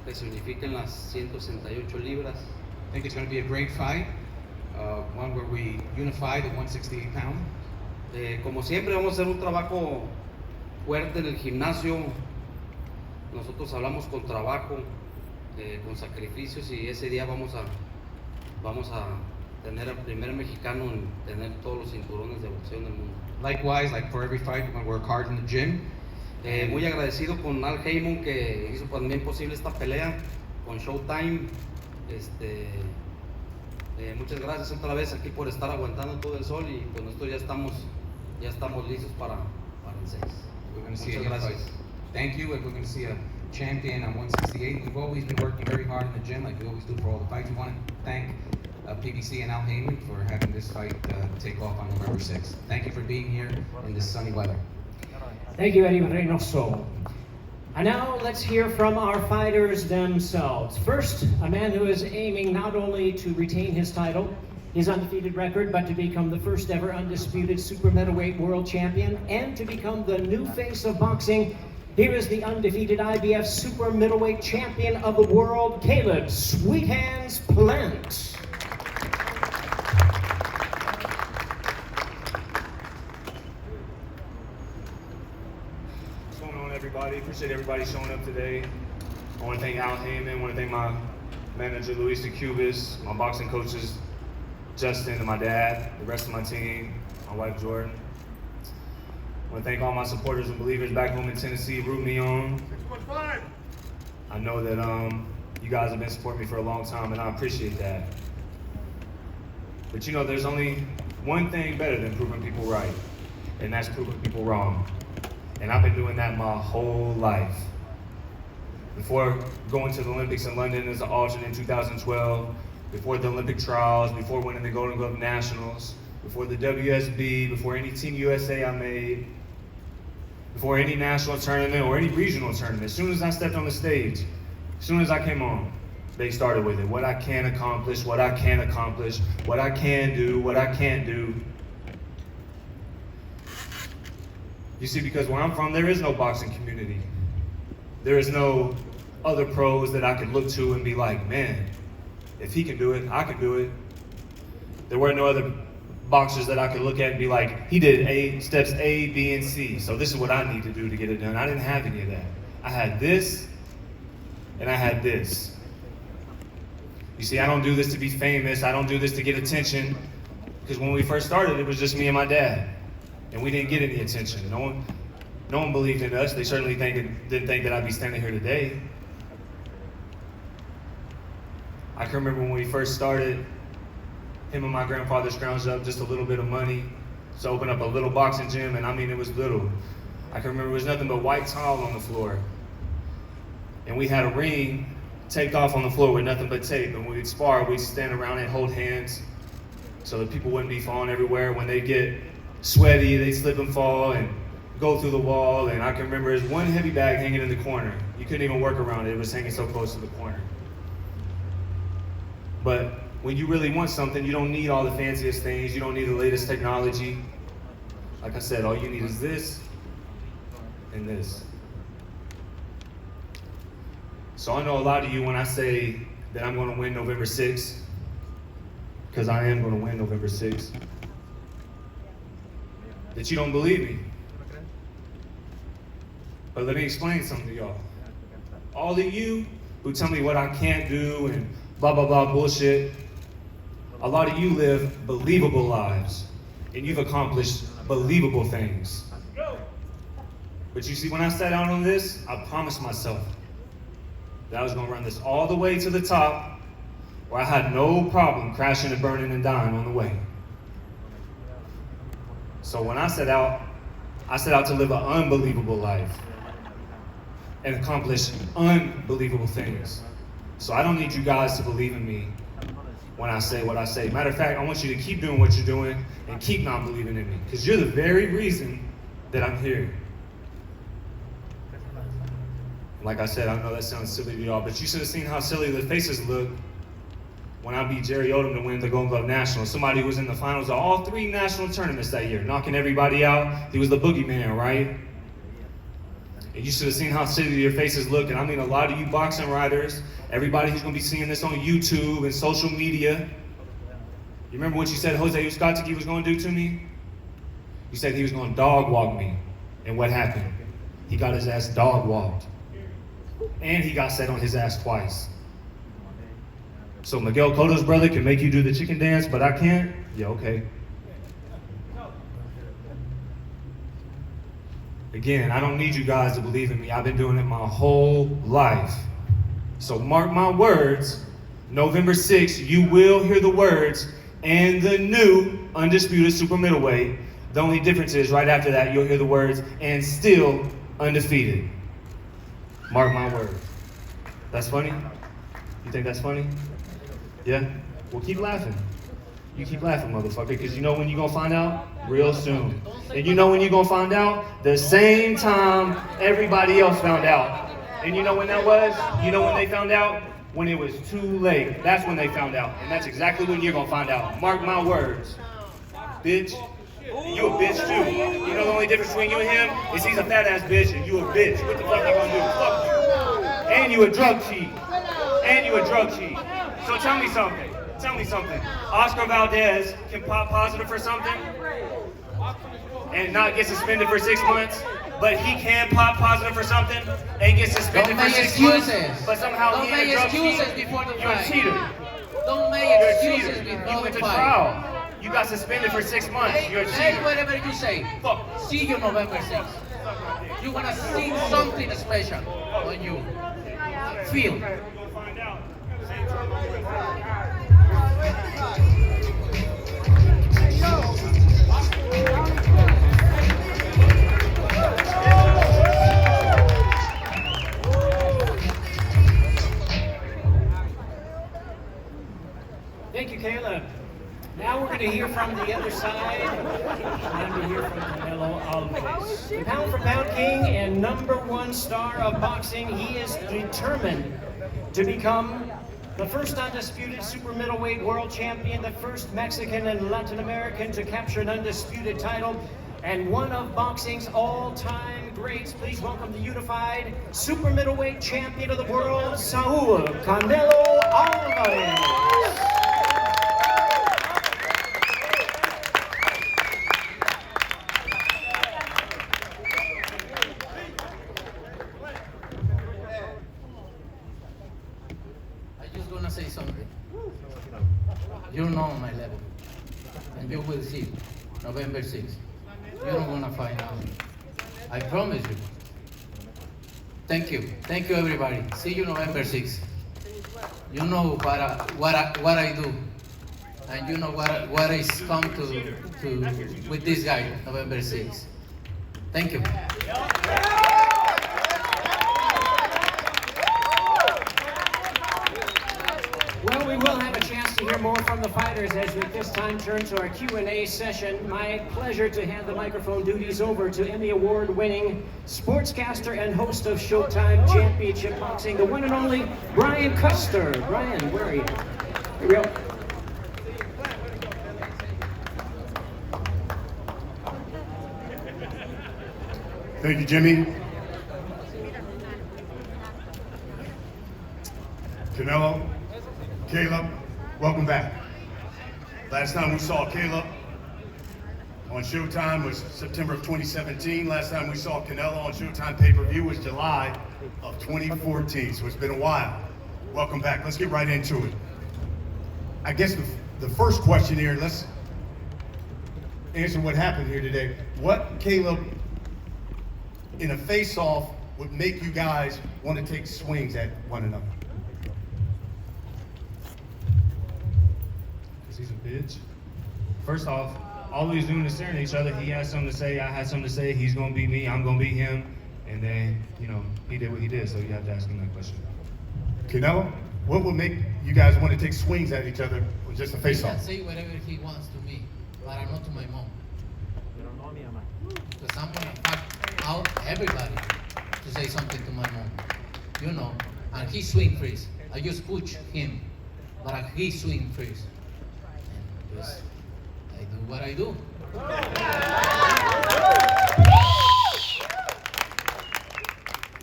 que se unifiquen las 168 libras. I think it's going to be a great fight, one where we unify the 168 pound. Como siempre vamos a hacer un trabajo fuerte en el gimnasio. Nosotros hablamos con trabajo, con sacrificios, y ese día vamos a tener al primer mexicano en tener todos los cinturones de boxeo en el mundo. Likewise, like for every fight, we're going to work hard in the gym. Muy agradecido con Al Heyman, que hizo también posible esta pelea con Showtime. Muchas gracias otra vez aquí por estar aguantando todo el sol, y pues nosotros ya estamos listos para el 6. Muchas gracias. Thank you, and we're going to see a champion on 168. We've always been working very hard in the gym, like we always do for all the fights. We want to thank PBC and Al Heyman for having this fight take off on November 6th. Thank you for being here in this sunny weather. Thank you, Eddie Reynoso. And now let's hear from our fighters themselves. First, a man who is aiming not only to retain his title, his undefeated record, but to become the first ever undisputed super middleweight world champion and to become the new face of boxing. Here is the undefeated IBF super middleweight champion of the world, Caleb Sweet Hands Plant. What's going on, everybody? Appreciate everybody showing up today. I want to thank Al Heyman. I want to thank my manager, Luis de Cubas, my boxing coaches, Justin and my dad, the rest of my team, my wife, Jordan. I want to thank all my supporters and believers back home in Tennessee, rooting me on. I know that you guys have been supporting me for a long time, and I appreciate that. But you know, there's only one thing better than proving people right, and that's proving people wrong. And I've been doing that my whole life. Before going to the Olympics in London as an alternate in 2012, before the Olympic trials, before winning the Golden Glove Nationals, before the WSB, before any Team USA I made, before any national tournament or any regional tournament. As soon as I stepped on the stage, as soon as I came on, they started with it. What I can accomplish, what I can accomplish, what I can do, what I can't do. You see, because where I'm from, there is no boxing community. There is no other pros that I could look to and be like, man, if he can do it, I can do it. There were no other boxers that I could look at and be like, he did steps A, B, and C, so this is what I need to do to get it done. I didn't have any of that. I had this, and I had this. You see, I don't do this to be famous. I don't do this to get attention, because when we first started, it was just me and my dad, and we didn't get any attention. No one believed in us. They certainly didn't think that I'd be standing here today. I can remember when we first started, him and my grandfather scrounged up just a little bit of money to open up a little boxing gym, and I mean, it was little. I can remember it was nothing but white tile on the floor. And we had a ring taped off on the floor with nothing but tape, and when we'd spar, we'd stand around and hold hands so that people wouldn't be falling everywhere. When they get sweaty, they'd slip and fall and go through the wall, and I can remember there's one heavy bag hanging in the corner. You couldn't even work around it. It was hanging so close to the corner. But when you really want something, you don't need all the fanciest things. You don't need the latest technology. Like I said, all you need is this and this. So I know a lot of you, when I say that I'm going to win November 6th, because I am going to win November 6th, that you don't believe me. But let me explain something to y'all. All of you who tell me what I can't do and blah, blah, blah bullshit, a lot of you live believable lives, and you've accomplished believable things. But you see, when I sat down on this, I promised myself that I was going to run this all the way to the top, where I had no problem crashing and burning and dying on the way. So when I set out to live an unbelievable life and accomplish unbelievable things. So I don't need you guys to believe in me when I say what I say. Matter of fact, I want you to keep doing what you're doing and keep not believing in me, because you're the very reason that I'm here. Like I said, I know that sounds silly to y'all, but you should have seen how silly the faces look when I beat Jerry Odom to win the Golden Glove Nationals. Somebody who was in the finals of all 3 national tournaments that year, knocking everybody out. He was the boogeyman, right? And you should have seen how silly your faces look. And I mean, a lot of you boxing writers, everybody who's going to be seeing this on YouTube and social media. You remember what you said Jose Euskatiki was going to do to me? You said he was going to dog walk me. And what happened? He got his ass dog walked. And he got set on his ass twice. So Miguel Cotto's brother can make you do the chicken dance, but I can't? Yeah, okay. Again, I don't need you guys to believe in me. I've been doing it my whole life. So mark my words, November 6th, you will hear the words, and the new undisputed super middleweight. The only difference is right after that, you'll hear the words, and still undefeated. Mark my words. That's funny? You think that's funny? Yeah? Well, keep laughing. You keep laughing, motherfucker, because you know when you're going to find out? Real soon. And you know when you're going to find out? The same time everybody else found out. And you know when that was? You know when they found out? When it was too late. That's when they found out. And that's exactly when you're going to find out. Mark my words. Bitch. You a bitch too. You know the only difference between you and him is he's a fat ass bitch and you a bitch. What the fuck they gonna do? Fuck you. And you a drug cheat. And you a drug cheat. So tell me something. Tell me something. Oscar Valdez can pop positive for something and not get suspended for 6 months, but he can pop positive for something and get suspended for 6 months, but somehow he ain't a drug cheat. You're a cheater. Don't make You're a excuses cheater. before You the went to fight. trial. You got suspended for 6 months. You're a Hey, cheater. whatever you say. Fuck. See you November 6th. You're gonna see something special when you feel. Thank you, Caleb. Now we're going to hear from the other side. Time to hear from Canelo Alves. The pound for pound king and #1 star of boxing, he is determined to become the first undisputed super middleweight world champion, the first Mexican and Latin American to capture an undisputed title, and one of boxing's all-time greats. Please welcome the unified super middleweight champion of the world, Saul Canelo Alves. Say something. You know my level, and you will see November 6th. You're not gonna find out. I promise you. Thank you, everybody. See you November 6th. You know what I do, and you know what is come to with this guy November 6th. Thank you. Well, we will have a chance to hear more from the fighters as we this time turn to our Q&A session. My pleasure to hand the microphone duties over to Emmy Award-winning sportscaster and host of Showtime Championship Boxing, the one and only Brian Custer. Brian, where are you? Here we go. Thank you, Jimmy. Canelo, Caleb, welcome back. Last time we saw Caleb on Showtime was September of 2017. Last time we saw Canelo on Showtime pay-per-view was July of 2014, so it's been a while. Welcome back. Let's get right into it. I guess the first question here, let's answer what happened here today. What, Caleb, in a face-off would make you guys want to take swings at one another? Because he's a bitch. First off, all he's doing is staring at each other. He has something to say, I had something to say. He's going to beat me, I'm going to beat him. And then, you know, he did what he did, so you have to ask him that question. Canelo, what would make you guys want to take swings at each other with just a He face-off? can say whatever he wants to me, but not to my mom. Because I'm gonna fuck out everybody to say something to my mom. You know, and he swing freeze. I just push him, but he swing freeze. And just, I do what I do.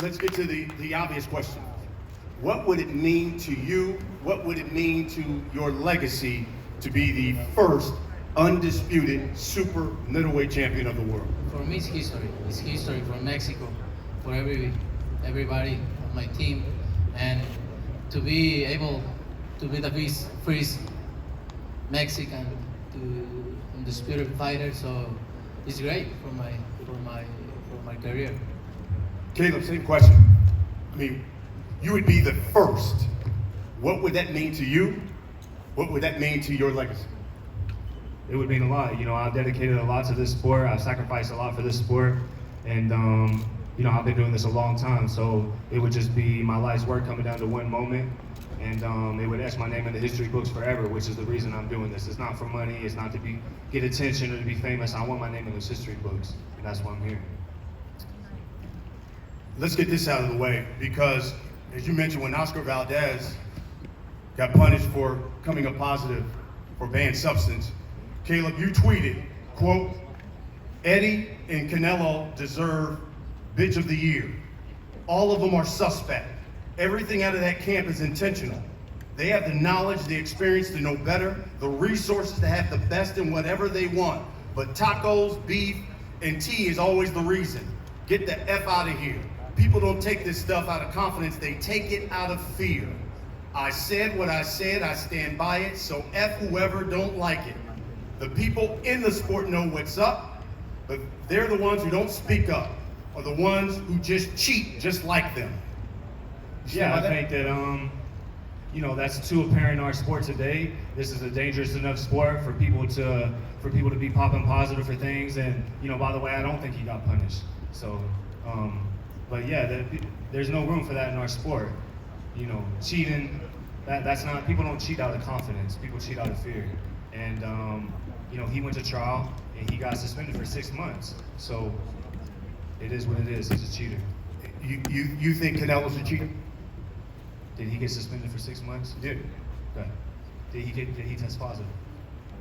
let's get to the obvious question. What would it mean to you? What would it mean to your legacy to be the first undisputed super middleweight champion of the world? For me, it's history. It's history for Mexico, for everybody on my team, and to be able to be the first Mexican to undisputed fighter. So it's great for my career. Caleb, same question. I mean, you would be the first. What would that mean to you? What would that mean to your legacy? It would mean a lot. You know, I've dedicated a lot to this sport. I've sacrificed a lot for this sport. And, you know, I've been doing this a long time. So it would just be my life's work coming down to one moment. And it would etch my name in the history books forever, which is the reason I'm doing this. It's not for money. It's not to get attention or to be famous. I want my name in those history books. And that's why I'm here. Let's get this out of the way, because as you mentioned, when Oscar Valdez got punished for coming up positive for banned substance, Caleb, you tweeted, quote, "Eddie and Canelo deserve bitch of the year. All of them are suspect. Everything out of that camp is intentional. They have the knowledge, the experience to know better, the resources to have the best in whatever they want. But tacos, beef, and tea is always the reason. Get the F out of here. People don't take this stuff out of confidence, they take it out of fear. I said what I said, I stand by it, so F whoever don't like it. The people in the sport know what's up, but they're the ones who don't speak up, or the ones who just cheat just like them." Yeah, I think that, you know, that's too apparent in our sport today. This is a dangerous enough sport for people to be popping positive for things. And, you know, by the way, I don't think he got punished. So, but yeah, there's no room for that in our sport. You know, cheating, that's not, people don't cheat out of confidence. People cheat out of fear. And, you know, he went to trial and he got suspended for 6 months. So it is what it is. He's a cheater. You think Canelo's a cheater? Did he get suspended for 6 months? He did. Okay. Did he test positive?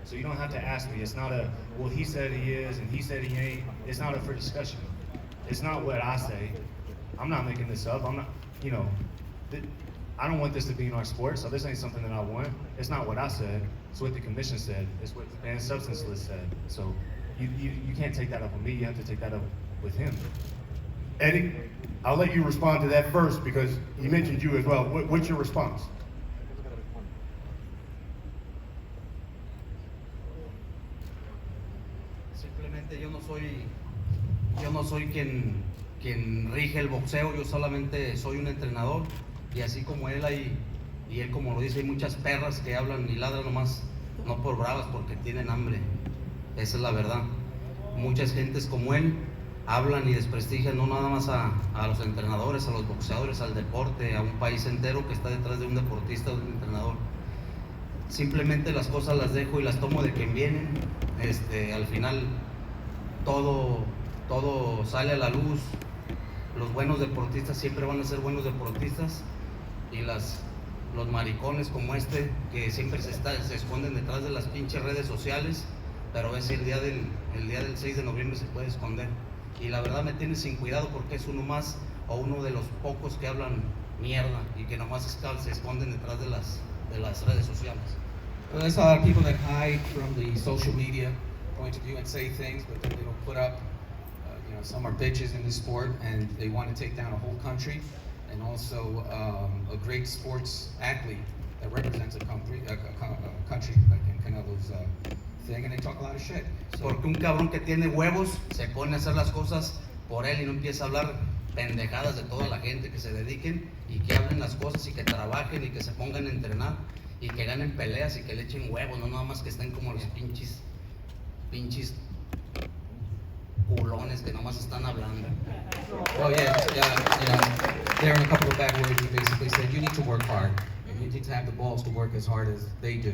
So you don't have to ask me. It's not a, well, he said he is and he said he ain't. It's not up for discussion. It's not what I say. I'm not making this up. I'm not, you know, I don't want this to be in our sport, so this ain't something that I want. It's not what I said. It's what the commission said. It's what the banned substance list said. So you can't take that up with me. You have to take that up with him. Eddie, I'll let you respond to that first because he mentioned you as well. What's your response? Simplemente yo no soy quien rige el boxeo, yo solamente soy un entrenador y así como él y él como lo dice, hay muchas perras que hablan y ladran nomás, no por bravas, porque tienen hambre. Esa es la verdad. Muchas gentes como él hablan y desprestigian no nada más a los entrenadores, a los boxeadores, al deporte, a un país entero que está detrás de un deportista o de un entrenador. Simplemente las cosas las dejo y las tomo de quien vienen. Al final todo sale a la luz. Los buenos deportistas siempre van a ser buenos deportistas y los maricones como que siempre se esconden detrás de las pinches redes sociales, pero a veces el día del 6 de noviembre se puede esconder. Y la verdad me tiene sin cuidado porque es uno más o uno de los pocos que hablan mierda y que nomás se esconden detrás de las redes sociales. Well, there's a lot of people that hide from the social media point of view and say things, but then they don't put up. You know, some are bitches in the sport, and they want to take down a whole country, and also a great sports athlete that represents a country like in Canelo's thing, and they talk a lot of shit. So, Porque un cabrón que tiene huevos se pone a hacer las cosas por él y no empieza a hablar pendejadas de toda la gente, que se dediquen y que hablen las cosas y que trabajen y que se pongan a entrenar y que ganen peleas y que le echen huevos, no nada más que estén como los pinches culones que nomás están hablando. well, yeah, there are a couple of bad words. He basically said you need to work hard, and you need to have the balls to work as hard as they do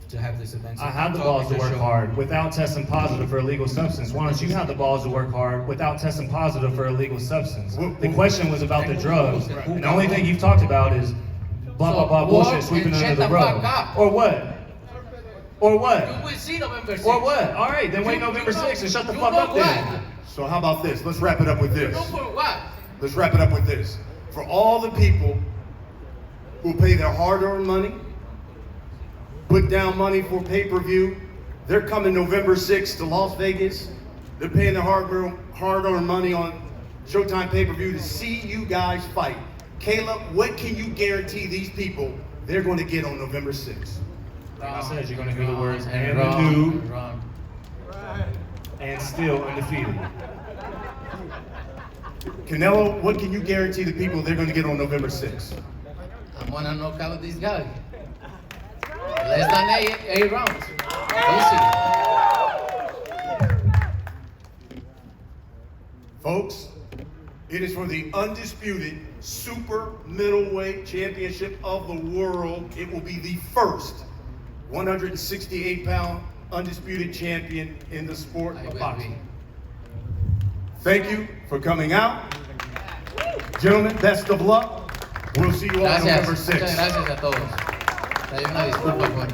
to have this event. So I have the talk balls to just work show- hard without testing positive for illegal substance. Why don't you have the balls to work hard without testing positive for illegal substance? The question was about the drugs, and the only thing you've talked about is blah, blah, blah, So bullshit walk sweeping and under shut the the rug. fuck up. Or what? Or what? You will see November 6th. Or what? All right, then wait You November know- 6th and shut the you fuck know up then. what? So how about this? Let's wrap it up with this. No for what? let's wrap it up with this. For all the people who pay their hard-earned money, put down money for pay-per-view, they're coming November 6th to Las Vegas. They're paying their hard-earned money on Showtime pay-per-view to see you guys fight. Caleb, what can you guarantee these people they're going to get on November 6th? Like I said, you're going to hear the words and and wrong, new and wrong. and still undefeated. Canelo, what can you guarantee the people they're going to get on November 6th? I'm gonna knock out this guy. Less than eight rounds. Easy. Folks, it is for the undisputed super middleweight championship of the world. It will be the first 168-pound undisputed champion in the sport I of will boxing. be. Thank you for coming out. Gentlemen, best of luck. We'll see you all on November Gracias. 6th. Muchas gracias a todos. Hay una disculpa por